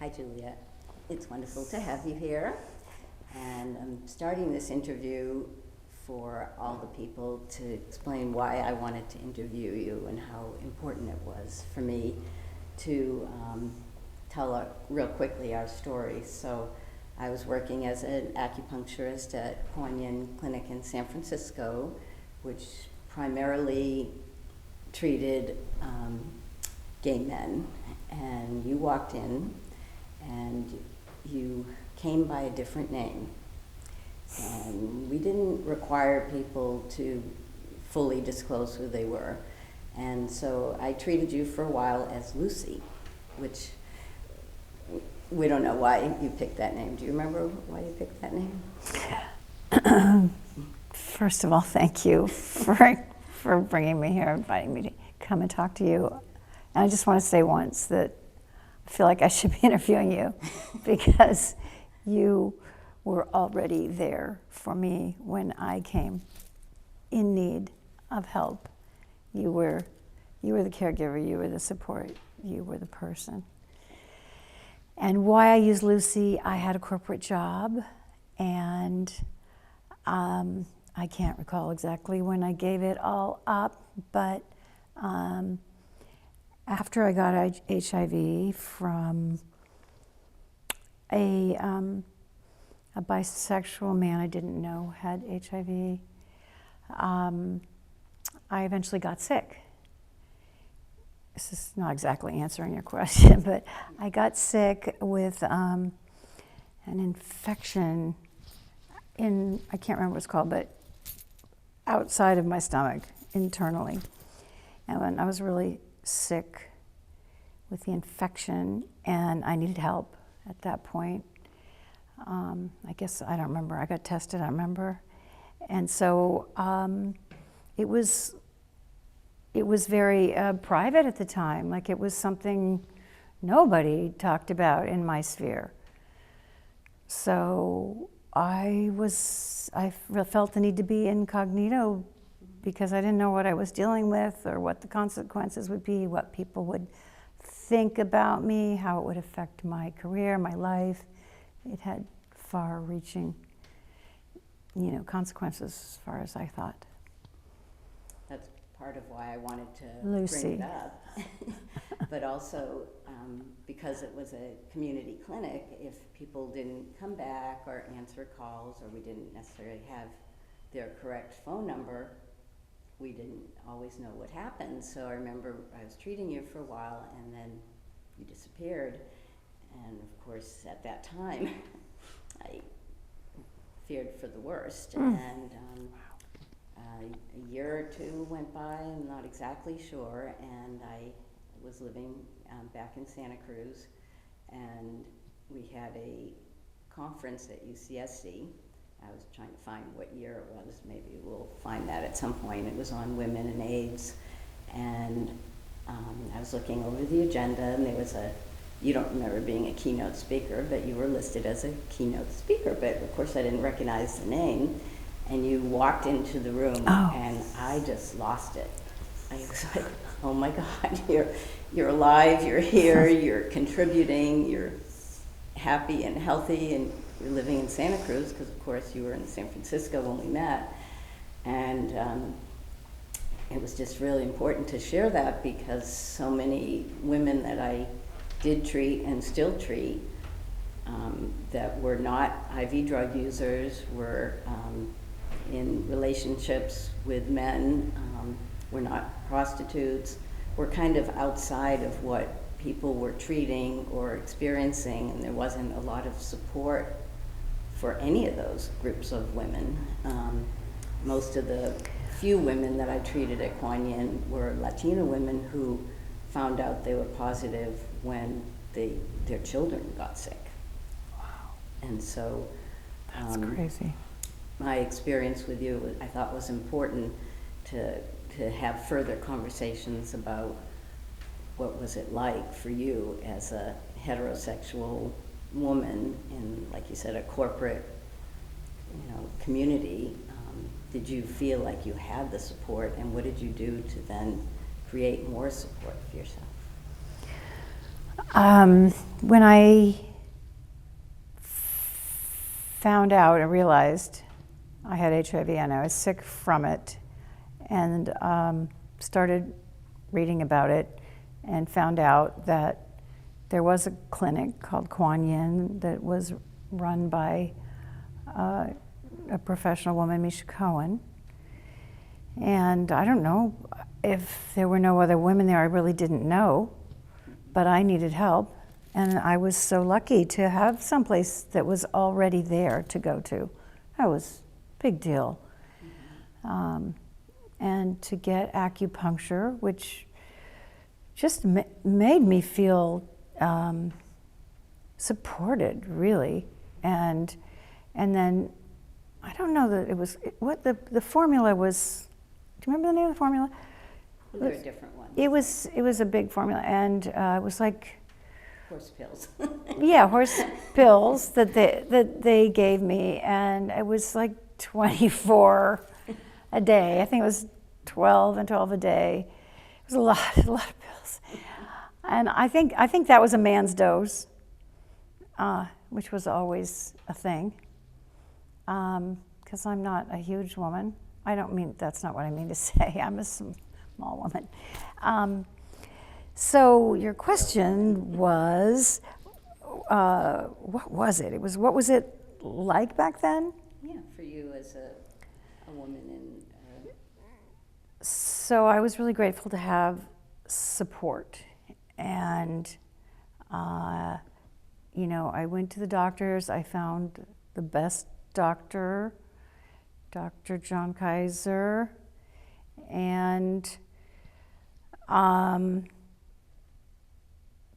Hi, Juliette. It's wonderful to have you here. And I'm starting this interview for all the people to explain why I wanted to interview you and how important it was for me to tell real quickly our story. So I was working as an acupuncturist at Kuan Yin Clinic in San Francisco, which primarily treated gay men. And you walked in and you came by a different name. And we didn't require people to fully disclose who they were. And so I treated you for a while as Lucy, which we don't know why you picked that name. Do you remember why you picked that name? First of all, thank you for bringing me here, inviting me to come and talk to you. And I just want to say once that I feel like I should be interviewing you because you were already there for me when I came in need of help. You were the caregiver, you were the support, you were the person. And why I use Lucy, I had a corporate job, and I can't recall exactly when I gave it all up, but after I got HIV from a bisexual man I didn't know had HIV, I eventually got sick. This is not exactly answering your question, but I got sick with an infection in, I can't remember what it's called, but outside of my stomach, internally. And when I was really sick with the infection, and I needed help at that point. I guess, I don't remember, I got tested, I remember. And so it was very private at the time, like it was something nobody talked about in my sphere. So I felt the need to be incognito because I didn't know what I was dealing with or what the consequences would be, what people would think about me, how it would affect my career, my life. It had far-reaching, consequences as far as I thought. That's part of why I wanted to Lucy. bring it up. But also, because it was a community clinic, if people didn't come back or answer calls, or we didn't necessarily have their correct phone number, we didn't always know what happened. So I remember I was treating you for a while, and then you disappeared. And of course, at that time, I feared for the worst. And a year or two went by, I'm not exactly sure, and I was living back in Santa Cruz, and we had a conference at UCSC. I was trying to find what year it was. Maybe we'll find that at some point. It was on women and AIDS, and I was looking over the agenda, and there was you don't remember being a keynote speaker, but you were listed as a keynote speaker, but of course I didn't recognize the name. And you walked into the room, and I just lost it. I was like, oh my God, you're alive, you're here, you're contributing, you're happy and healthy, and you're living in Santa Cruz, because of course you were in San Francisco when we met. And it was just really important to share that, because so many women that I did treat and still treat that were not IV drug users, were in relationships with men, were not prostitutes, were kind of outside of what people were treating or experiencing, and there wasn't a lot of support for any of those groups of women. Most of the few women that I treated at Kuan Yin were Latina women who found out they were positive when their children got sick. Wow. And so that's crazy. My experience with you, I thought, was important to have further conversations about what was it like for you as a heterosexual woman in, like you said, a corporate, community. Did you feel like you had the support, and what did you do to then create more support for yourself? When I found out and realized I had HIV and I was sick from it, and started reading about it and found out that there was a clinic called Kuan Yin that was run by a professional woman, Misha Cohen. And I don't know if there were no other women there, I really didn't know, but I needed help. And I was so lucky to have someplace that was already there to go to. That was a big deal. And to get acupuncture, which just made me feel supported, really. And then, I don't know that it was, what the formula was, do you remember the name of the formula? There are different ones. It was a big formula, and it was like, Horse pills. yeah, horse pills that they gave me, and it was like 24 a day. I think it was 12 and 12 a day. It was a lot of pills. And I think that was a man's dose, which was always a thing, because I'm not a huge woman. I don't mean, that's not what I mean to say. I'm a small woman. So your question was, what was it? It was, what was it like back then? Yeah, for you as a woman in... So I was really grateful to have support. And, you know, I went to the doctors. I found the best doctor, Dr. John Kaiser. And,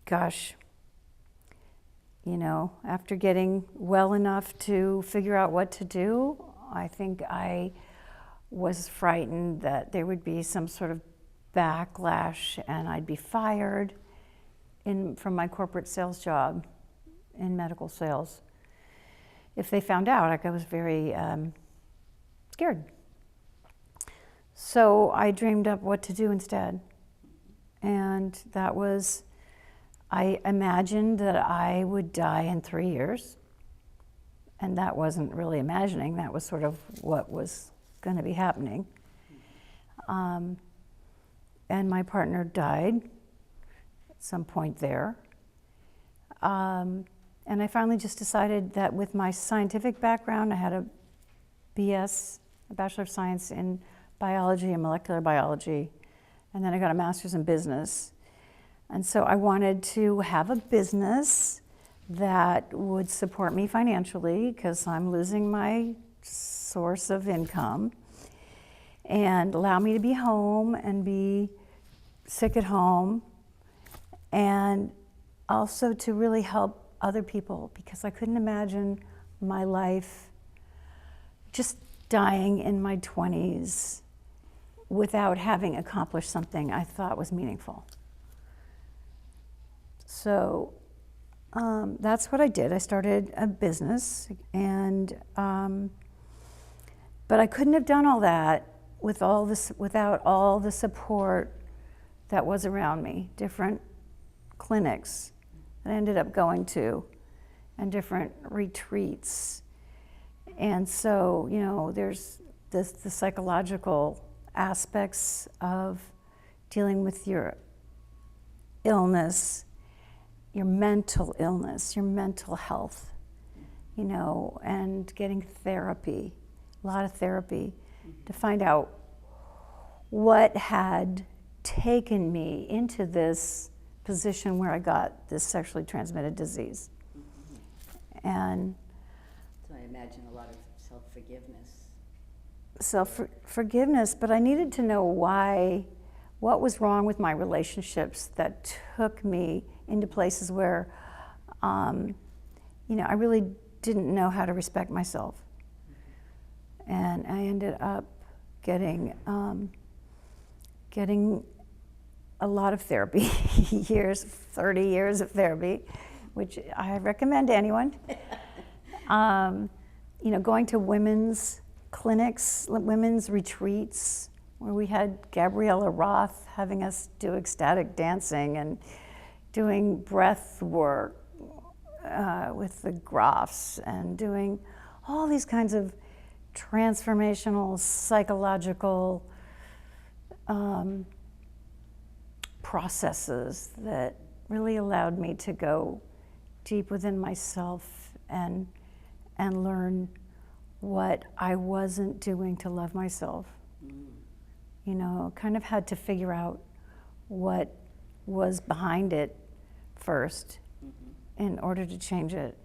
gosh, you know, after getting well enough to figure out what to do, I think I was frightened that there would be some sort of backlash and I'd be fired from my corporate sales job in medical sales. If they found out, like, I was very scared. So I dreamed up what to do instead. And that was, I imagined that I would die in 3 years. And that wasn't really imagining, that was sort of what was going to be happening. And my partner died at some point there. And I finally just decided that with my scientific background, I had a BS, a Bachelor of Science in biology and molecular biology, and then I got a master's in business. And so I wanted to have a business that would support me financially, because I'm losing my source of income, and allow me to be home and be sick at home, and also to really help other people, because I couldn't imagine my life just dying in my 20s without having accomplished something I thought was meaningful. So that's what I did. I started a business, and but I couldn't have done all that with all this, without all the support that was around me, different clinics that I ended up going to, and different retreats. And so, you know, there's the psychological aspects of dealing with your illness, your mental illness, your mental health, you know, and getting therapy, a lot of therapy, to find out what had taken me into this position where I got this sexually transmitted disease. And So I imagine a lot of self-forgiveness. Self-forgiveness, but I needed to know why, what was wrong with my relationships that took me into places where, you know, I really didn't know how to respect myself. And I ended up getting a lot of therapy, 30 years of therapy, which I recommend to anyone. You know, going to women's clinics, women's retreats, where we had Gabriella Roth having us do ecstatic dancing and doing breath work with the Grafs and doing all these kinds of transformational psychological processes that really allowed me to go deep within myself and learn what I wasn't doing to love myself. You know, kind of had to figure out what was behind it first in order to change it.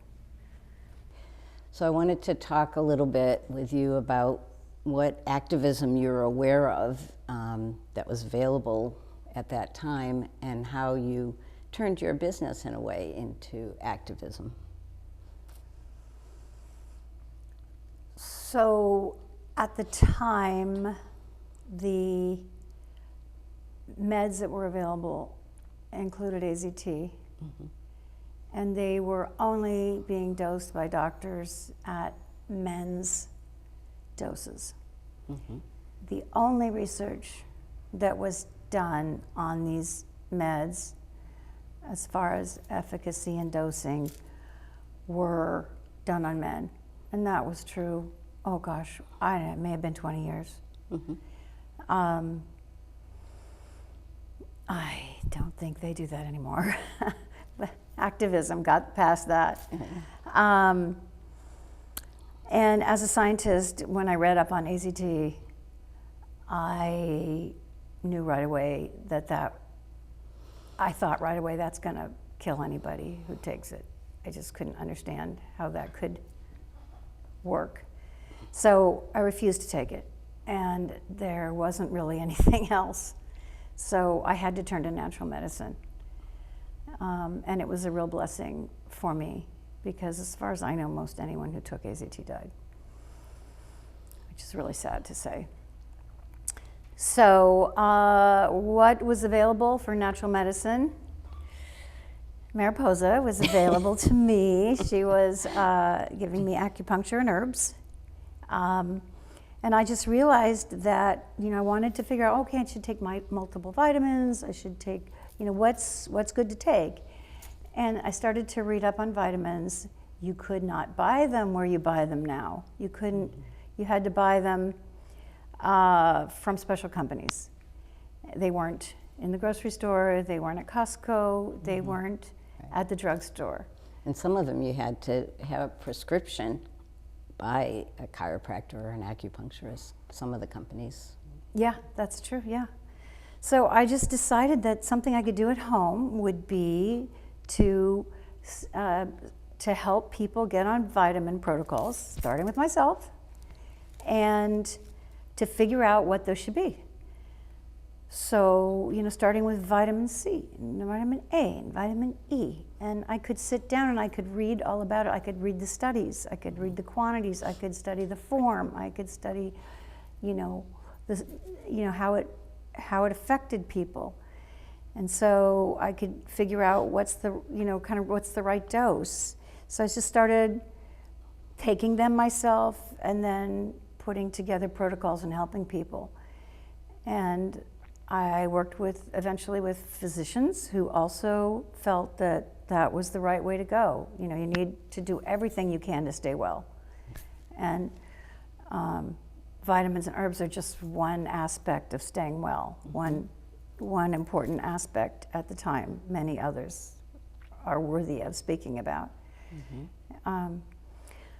So I wanted to talk a little bit with you about what activism you're aware of that was available at that time, and how you turned your business in a way into activism. So at the time, the meds that were available included AZT, and they were only being dosed by doctors at men's doses. The only research that was done on these meds, as far as efficacy and dosing, were done on men. And that was true, oh gosh, it may have been 20 years. I don't think they do that anymore. Activism got past that. And as a scientist, when I read up on AZT, I knew right away I thought right away that's gonna kill anybody who takes it. I just couldn't understand how that could work. So I refused to take it, and there wasn't really anything else. So I had to turn to natural medicine. And it was a real blessing for me, because as far as I know, most anyone who took AZT died, which is really sad to say. So what was available for natural medicine? Mariposa was available to me. She was giving me acupuncture and herbs. And I just realized that, I wanted to figure out, okay, I should take my multiple vitamins. I should take, what's good to take. And I started to read up on vitamins. You could not buy them where you buy them now. You couldn't, you had to buy them from special companies. They weren't in the grocery store, they weren't at Costco, they weren't at the drugstore. And some of them you had to have a prescription by a chiropractor or an acupuncturist, some of the companies. Yeah, that's true, yeah. So I just decided that something I could do at home would be to help people get on vitamin protocols, starting with myself, and to figure out what those should be. So, starting with vitamin C, and vitamin A, and vitamin E. And I could sit down and I could read all about it. I could read the studies, I could read the quantities, I could study the form, I could study, how it affected people. And so I could figure out what's the, what's the right dose. So I just started taking them myself and then putting together protocols and helping people. And I worked eventually with physicians who also felt that that was the right way to go. You need to do everything you can to stay well. And vitamins and herbs are just one aspect of staying well, one important aspect at the time. Many others are worthy of speaking about.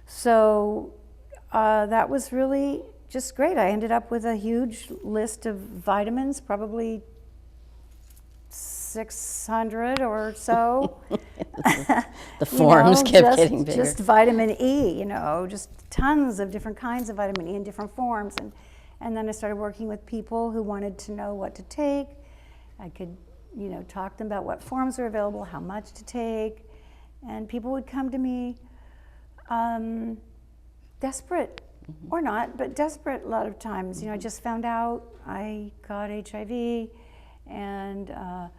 So that was really just great. I ended up with a huge list of vitamins, probably 600 or so. The forms kept getting bigger. Just vitamin E, just tons of different kinds of vitamin E in different forms. And then I started working with people who wanted to know what to take. I could, talk to them about what forms are available, how much to take. And people would come to me desperate, or not, but desperate a lot of times. I just found out I got HIV, and I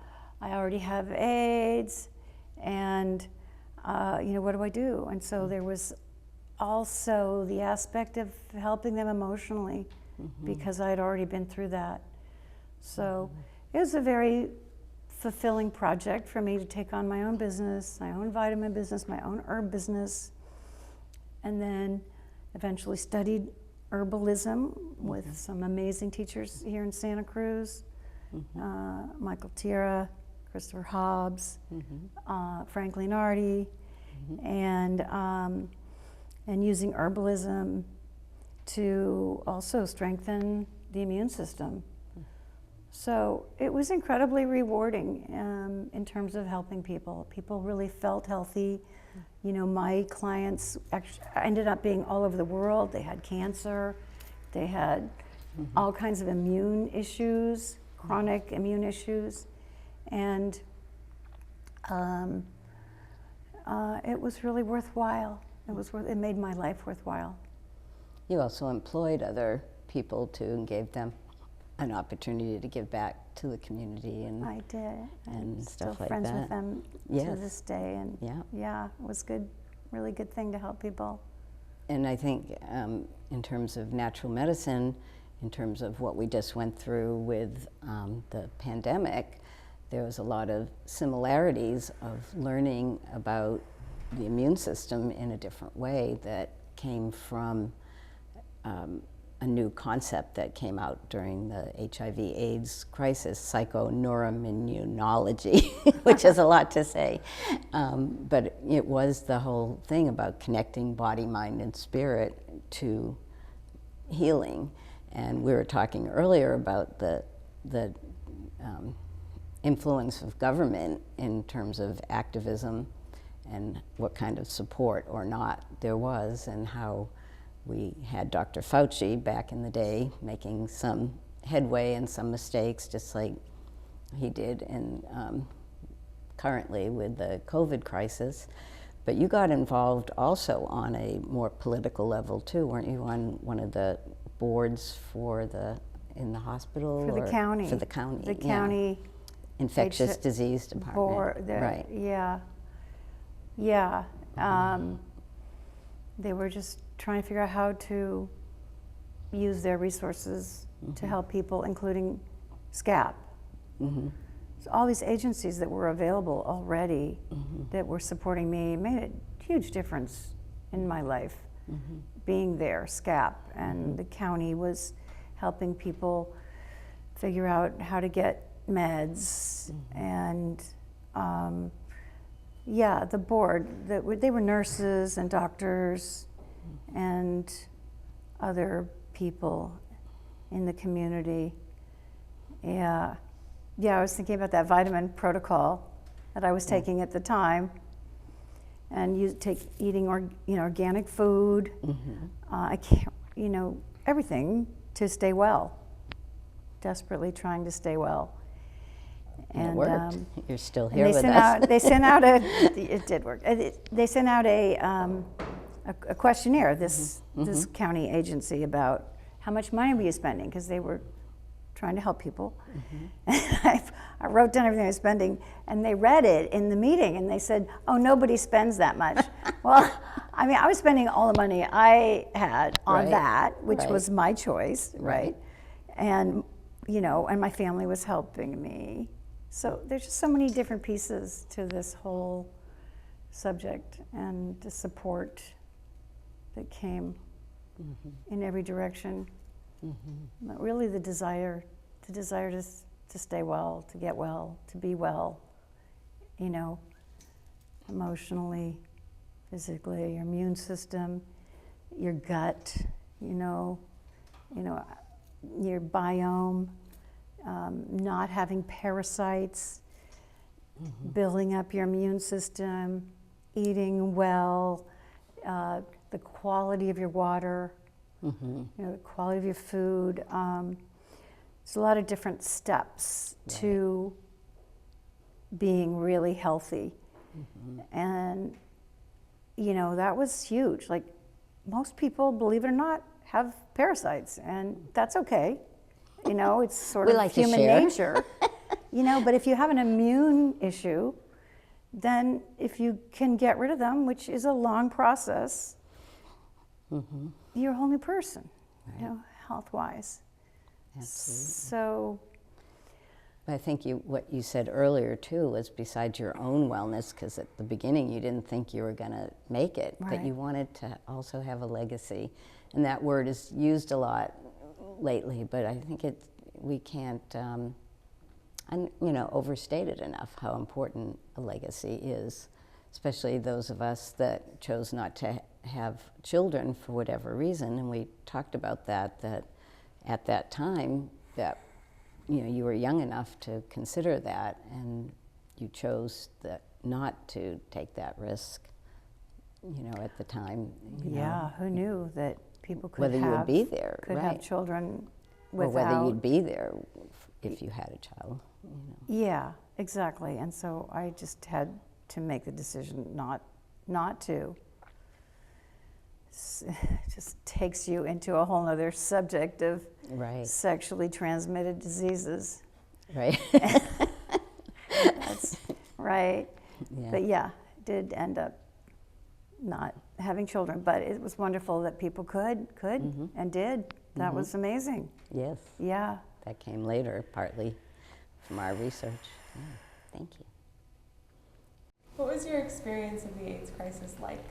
already have AIDS, and what do I do? And so there was also the aspect of helping them emotionally, because I had already been through that. So it was a very fulfilling project for me to take on my own business, my own vitamin business, my own herb business, and then eventually studied herbalism with some amazing teachers here in Santa Cruz, Michael Tira, Christopher Hobbs, Frank Leonardi, and using herbalism to also strengthen the immune system. So it was incredibly rewarding in terms of helping people. People really felt healthy. You know, my clients actually ended up being all over the world. They had cancer, they had all kinds of immune issues, chronic immune issues, and it was really worthwhile. It made my life worthwhile. You also employed other people too and gave them an opportunity to give back to the community, and I did, and I'm stuff still like friends that. with them to this day, and yeah, it was good, really good thing to help people. And I think in terms of natural medicine, in terms of what we just went through with the pandemic, there was a lot of similarities of learning about the immune system in a different way that came from a new concept that came out during the HIV/AIDS crisis, psychoneuroimmunology, which is a lot to say. But it was the whole thing about connecting body, mind, and spirit to healing. And we were talking earlier about the influence of government in terms of activism and what kind of support or not there was, and how we had Dr. Fauci back in the day making some headway and some mistakes, just like he did currently with the COVID crisis. But you got involved also on a more political level too, weren't you, on one of the boards in the hospital? For the county. For the county, The county. Infectious disease department. Right. Yeah. Yeah. They were just trying to figure out how to use their resources to help people, including SCAP. So all these agencies that were available already that were supporting me made a huge difference in my life. Being there, SCAP, and the county was helping people figure out how to get meds, and yeah, the board, they were nurses and doctors and other people in the community. Yeah, I was thinking about that vitamin protocol that I was taking at the time, and eating organic food. I can't, everything to stay well. Desperately trying to stay well. And it worked. You're still here with us. It did work. They sent out a questionnaire, this county agency, about how much money were you spending, because they were trying to help people. I wrote down everything I was spending, and they read it in the meeting, and they said, "Oh, nobody spends that much." Well, I mean, I was spending all the money I had on that, which was my choice, right? And and my family was helping me. So there's just so many different pieces to this whole subject, and the support that came in every direction. But really the desire to stay well, to get well, to be well, emotionally, physically, your immune system, your gut, your biome, not having parasites, building up your immune system, eating well, the quality of your water, the quality of your food. There's a lot of different steps to being really healthy. And, that was huge. Like, most people, believe it or not, have parasites, and that's okay. It's sort of human nature. But if you have an immune issue, then if you can get rid of them, which is a long process, you're a whole new person, health-wise. Absolutely. So I think what you said earlier too was besides your own wellness, because at the beginning you didn't think you were going to make it, Right. that you wanted to also have a legacy. And that word is used a lot lately, but I think we can't overstate it enough how important a legacy is, especially those of us that chose not to have children for whatever reason. And we talked about that at that time, that you were young enough to consider that, and you chose not to take that risk, at the time. Yeah, who knew that people could whether you would be there, could right. have children or without... whether you'd be there if you had a child. Yeah, exactly. And so I just had to make the decision not to. It just takes you into a whole other subject of Right. sexually transmitted diseases. Right. That's right. Yeah. But yeah, did end up not having children, but it was wonderful that people could and did. That was amazing. Yes. Yeah. That came later, partly from our research. Yeah. Thank you. What was your experience of the AIDS crisis like?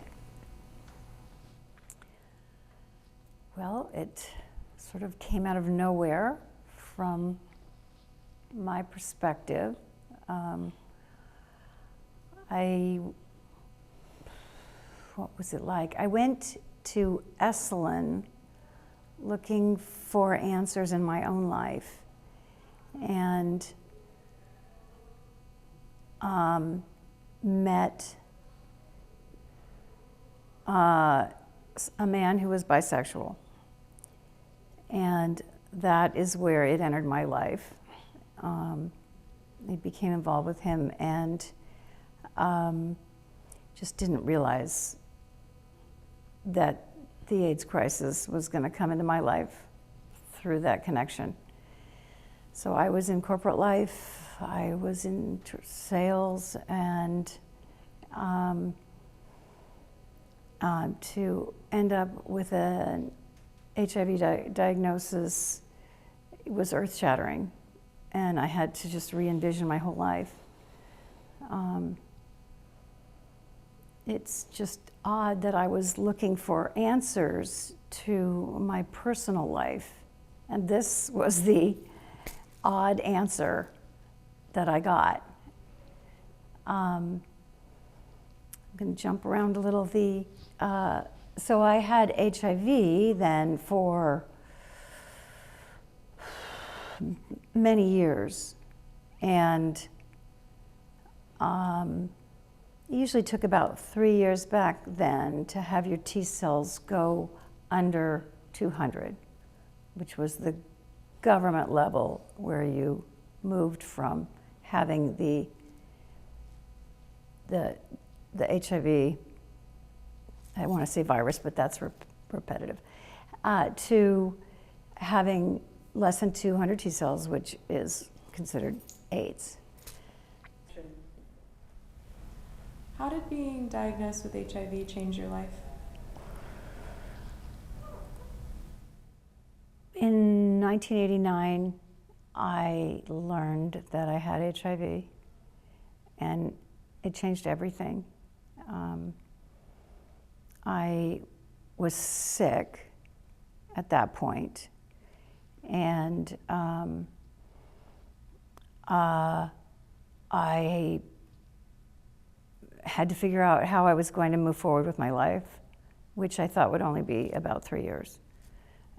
Well, it sort of came out of nowhere from my perspective. What was it like? I went to Emeline looking for answers in my own life, and met a man who was bisexual. And that is where it entered my life. I became involved with him and just didn't realize that the AIDS crisis was going to come into my life through that connection. So I was in corporate life, I was in sales, and to end up with an HIV diagnosis, it was earth-shattering, and I had to just re-envision my whole life. It's just odd that I was looking for answers to my personal life, and this was the odd answer that I got. I'm going to jump around a little. So I had HIV then for many years, and it usually took about 3 years back then to have your T cells go under 200, which was the government level where you moved from having the HIV, I want to say virus, but that's repetitive, to having less than 200 T cells, which is considered AIDS. How did being diagnosed with HIV change your life? In 1989, I learned that I had HIV, and it changed everything. I was sick at that point, and I had to figure out how I was going to move forward with my life, which I thought would only be about 3 years.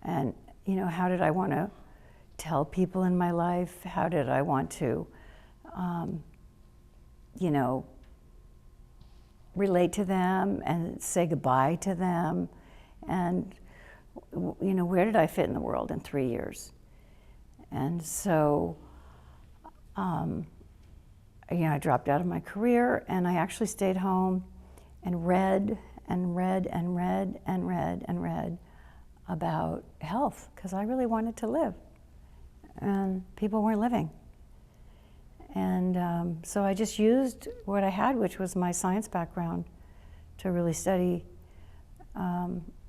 And how did I want to tell people in my life? How did I want to, relate to them and say goodbye to them? And, where did I fit in the world in 3 years? And so, I dropped out of my career, and I actually stayed home and read and read and read and read and read about health, because I really wanted to live, and people weren't living. And so I just used what I had, which was my science background, to really study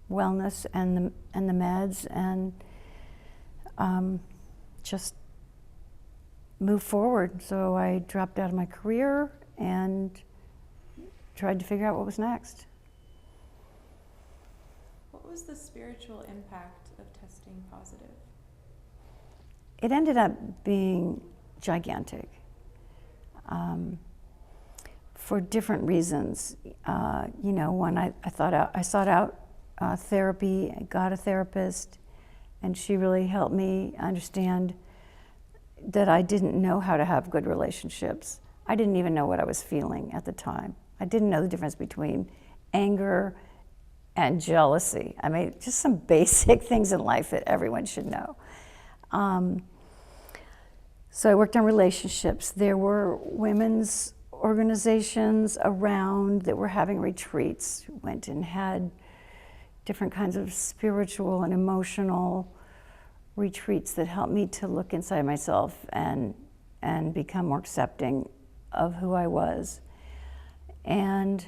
wellness and the meds, and just move forward. So I dropped out of my career and tried to figure out what was next. What was the spiritual impact of testing positive? It ended up being gigantic for different reasons. When I sought out therapy, I got a therapist, and she really helped me understand that I didn't know how to have good relationships. I didn't even know what I was feeling at the time. I didn't know the difference between anger and jealousy. I mean, just some basic things in life that everyone should know. So I worked on relationships. There were women's organizations around that were having retreats. Went and had different kinds of spiritual and emotional retreats that helped me to look inside myself and become more accepting of who I was. And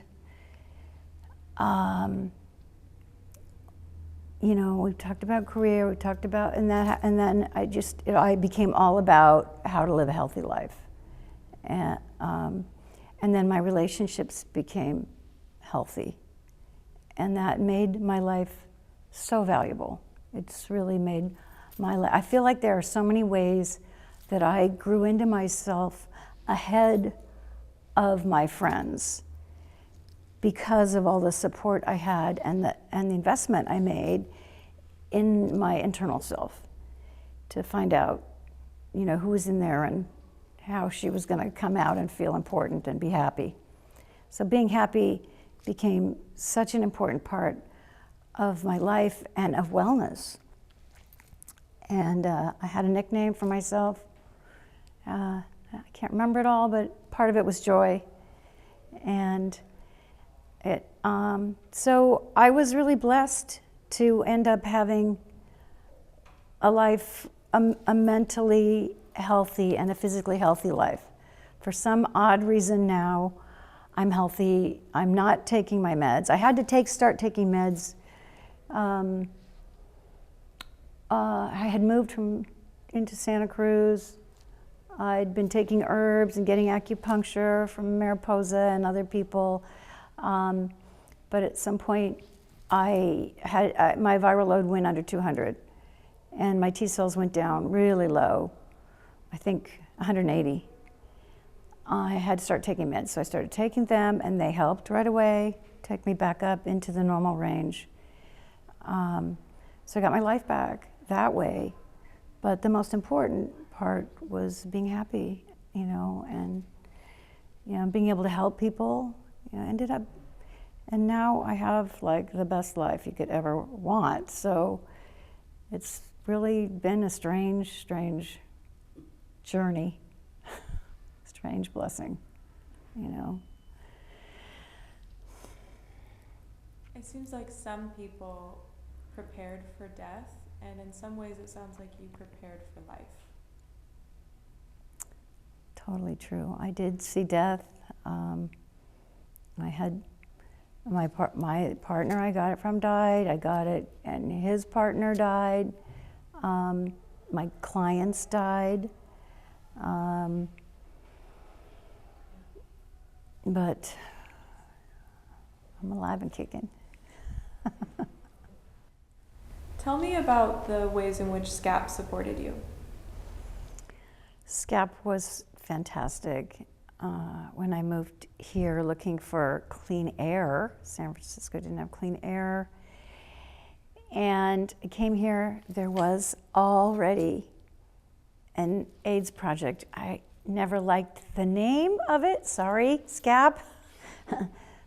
we talked about career, we talked about, and then I became all about how to live a healthy life. And then my relationships became healthy. And that made my life so valuable. It's really made my life. I feel like there are so many ways that I grew into myself ahead of my friends because of all the support I had and the investment I made in my internal self to find out, who was in there and how she was going to come out and feel important and be happy. So being happy became such an important part of my life and of wellness. And I had a nickname for myself. I can't remember it all, but part of it was Joy. And so I was really blessed to end up having a life, a mentally healthy and a physically healthy life. For some odd reason now, I'm healthy. I'm not taking my meds. I had to start taking meds. I had moved into Santa Cruz. I'd been taking herbs and getting acupuncture from Mariposa and other people. But at some point, my viral load went under 200, and my T cells went down really low, I think 180. I had to start taking meds, so I started taking them, and they helped right away, take me back up into the normal range. So I got my life back that way, but the most important part was being happy, and being able to help people. Ended up, and now I have like the best life you could ever want. So it's really been a strange journey, strange blessing, It seems like some people prepared for death, and in some ways it sounds like you prepared for life. Totally true. I did see death. I had my partner I got it from died. I got it, and his partner died. My clients died. But I'm alive and kicking. Tell me about the ways in which SCAP supported you. SCAP was fantastic. When I moved here looking for clean air, San Francisco didn't have clean air. And I came here, there was already an AIDS project. I never liked the name of it, sorry, SCAP,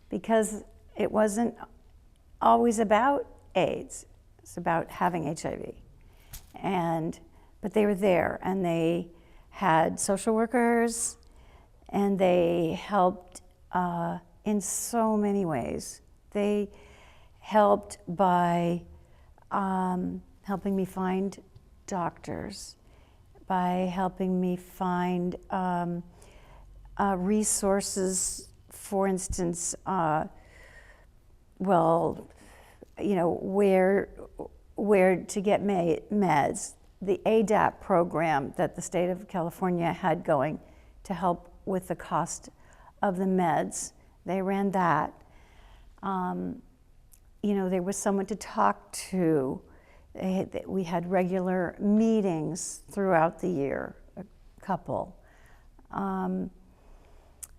because it wasn't always about AIDS. It's about having HIV. But they were there, and they had social workers, and they helped in so many ways. They helped by helping me find doctors, by helping me find resources, for instance, where to get meds. the ADAP program that the state of California had going to help with the cost of the meds. They ran that. You know, there was someone to talk to. We had regular meetings throughout the year, a couple.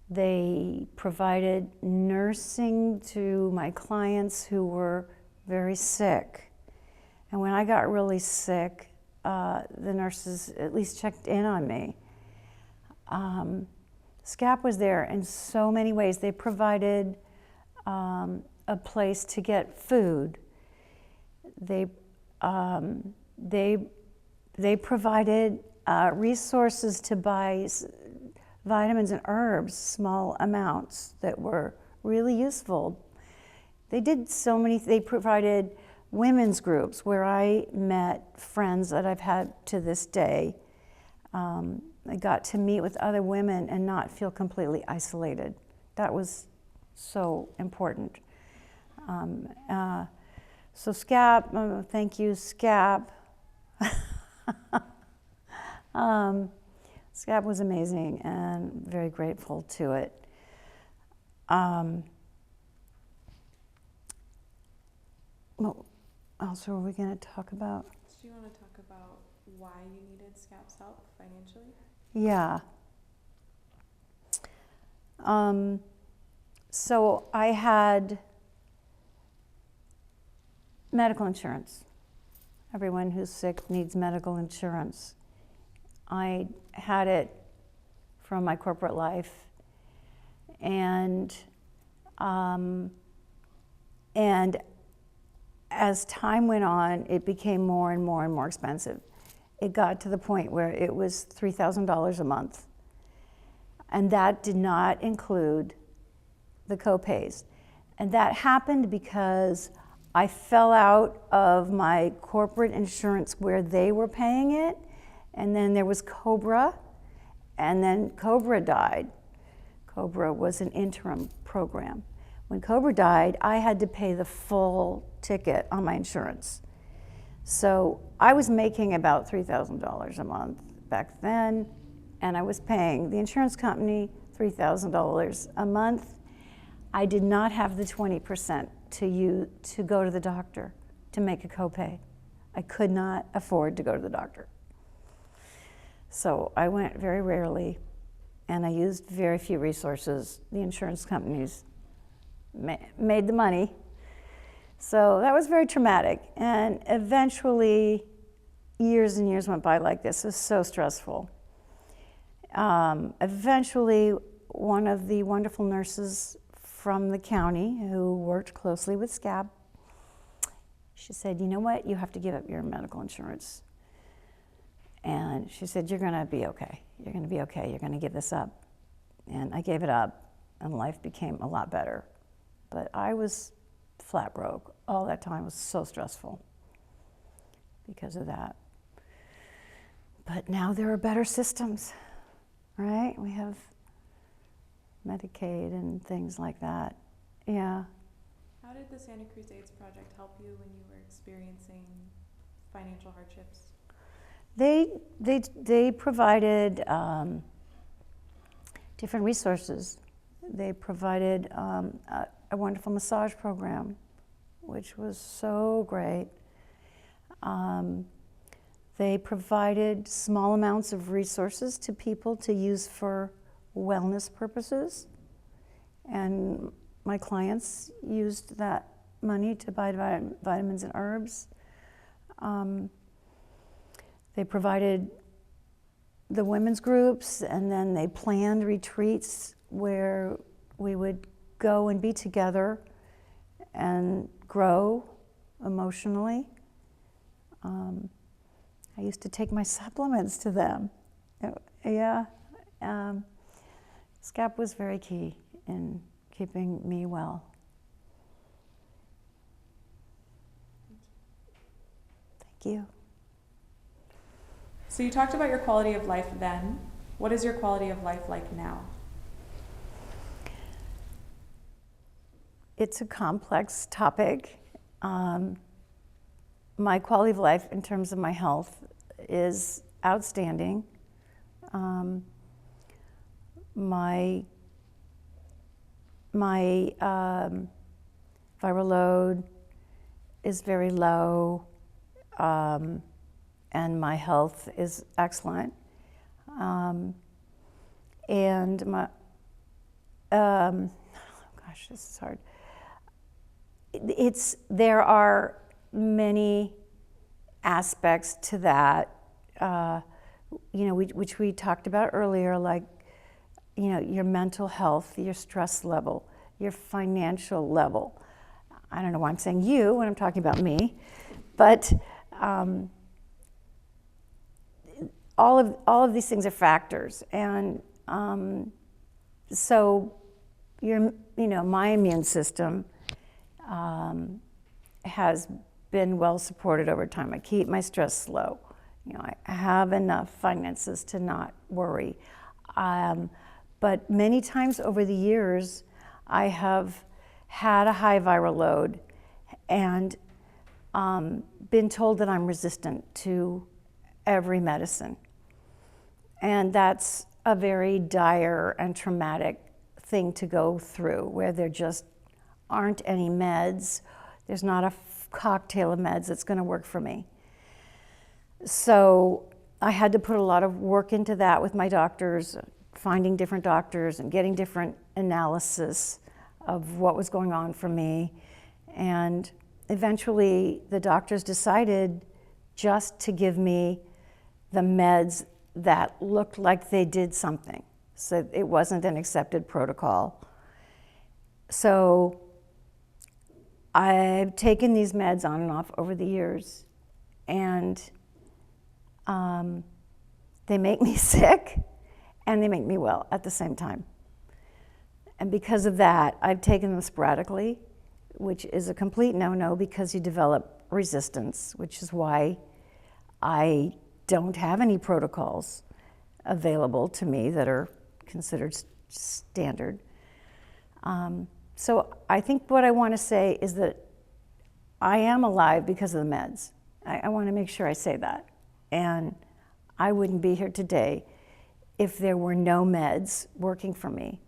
They provided nursing to my clients who were very sick. And when I got really sick, the nurses at least checked in on me. SCAP was there in so many ways. They provided a place to get food. They provided resources to buy vitamins and herbs, small amounts that were really useful. They did so many. They provided women's groups where I met friends that I've had to this day. I got to meet with other women and not feel completely isolated. That was so important. So SCAP, thank you, SCAP. SCAP was amazing and very grateful to it. What else are we going to talk about? Do you want to talk about why you needed SCAP's help financially? Yeah. So I had medical insurance. Everyone who's sick needs medical insurance. I had it from my corporate life, and as time went on, it became more and more and more expensive. It got to the point where it was $3,000 a month, and that did not include the co-pays. And that happened because I fell out of my corporate insurance where they were paying it, and then there was COBRA, and then COBRA died. COBRA was an interim program. When COBRA died, I had to pay the full ticket on my insurance. So I was making about $3,000 a month back then, and I was paying the insurance company $3,000 a month. I did not have the 20% to go to the doctor to make a copay. I could not afford to go to the doctor. So I went very rarely, and I used very few resources. The insurance companies made the money. So that was very traumatic. And eventually, years and years went by like this. It was so stressful. Eventually, one of the wonderful nurses from the county who worked closely with SCAP, she said, you know what, you have to give up your medical insurance. And she said, you're gonna be okay. You're gonna be okay, you're gonna give this up. And I gave it up, and life became a lot better. But I was flat broke. All that time was so stressful because of that. But now there are better systems, right? We have Medicaid and things like that. Yeah. How did the Santa Cruz AIDS Project help you when you were experiencing financial hardships? They provided different resources. They provided a wonderful massage program, which was so great. They provided small amounts of resources to people to use for wellness purposes, and my clients used that money to buy vitamins and herbs. They provided the women's groups, and then they planned retreats where we would go and be together and grow emotionally. I used to take my supplements to them. Yeah. SCAP was very key in keeping me well. Thank you. So you talked about your quality of life then. What is your quality of life like now? It's a complex topic. My quality of life in terms of my health is outstanding. My viral load is very low, and my health is excellent. And my, gosh, this is hard. There are many aspects to that, which we talked about earlier, like, your mental health, your stress level, your financial level. I don't know why I'm saying you when I'm talking about me, but all of these things are factors, and so my immune system has been well supported over time. I keep my stress low. I have enough finances to not worry. But many times over the years, I have had a high viral load and been told that I'm resistant to every medicine. And that's a very dire and traumatic thing to go through, where there just aren't any meds. There's not a cocktail of meds that's going to work for me. So I had to put a lot of work into that with my doctors, finding different doctors and getting different analysis of what was going on for me. And eventually the doctors decided just to give me the meds that looked like they did something. So it wasn't an accepted protocol. So I've taken these meds on and off over the years, and they make me sick and they make me well at the same time. And because of that, I've taken them sporadically, which is a complete no-no because you develop resistance, which is why I don't have any protocols available to me that are considered standard. So I think what I want to say is that I am alive because of the meds. I want to make sure I say that. And I wouldn't be here today if there were no meds working for me.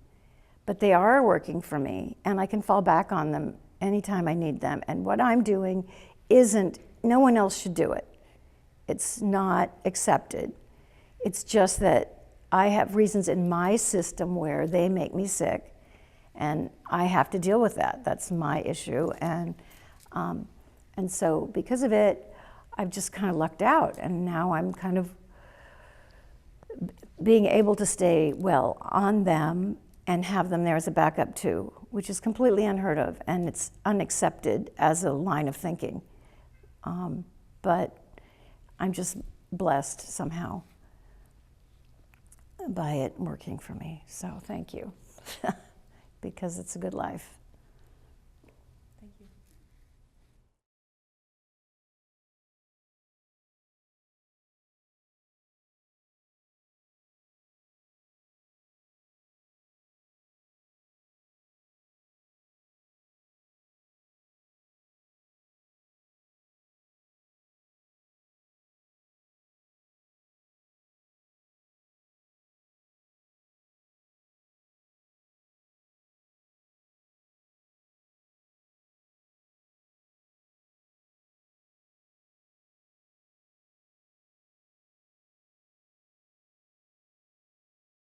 But they are working for me, and I can fall back on them anytime I need them. And what I'm doing no one else should do it. It's not accepted. It's just that I have reasons in my system where they make me sick, and I have to deal with that. That's my issue. And so because of it, I've just kind of lucked out, and now I'm kind of being able to stay well on them and have them there as a backup too, which is completely unheard of, and it's unaccepted as a line of thinking. But I'm just blessed somehow by it working for me. So thank you, because it's a good life.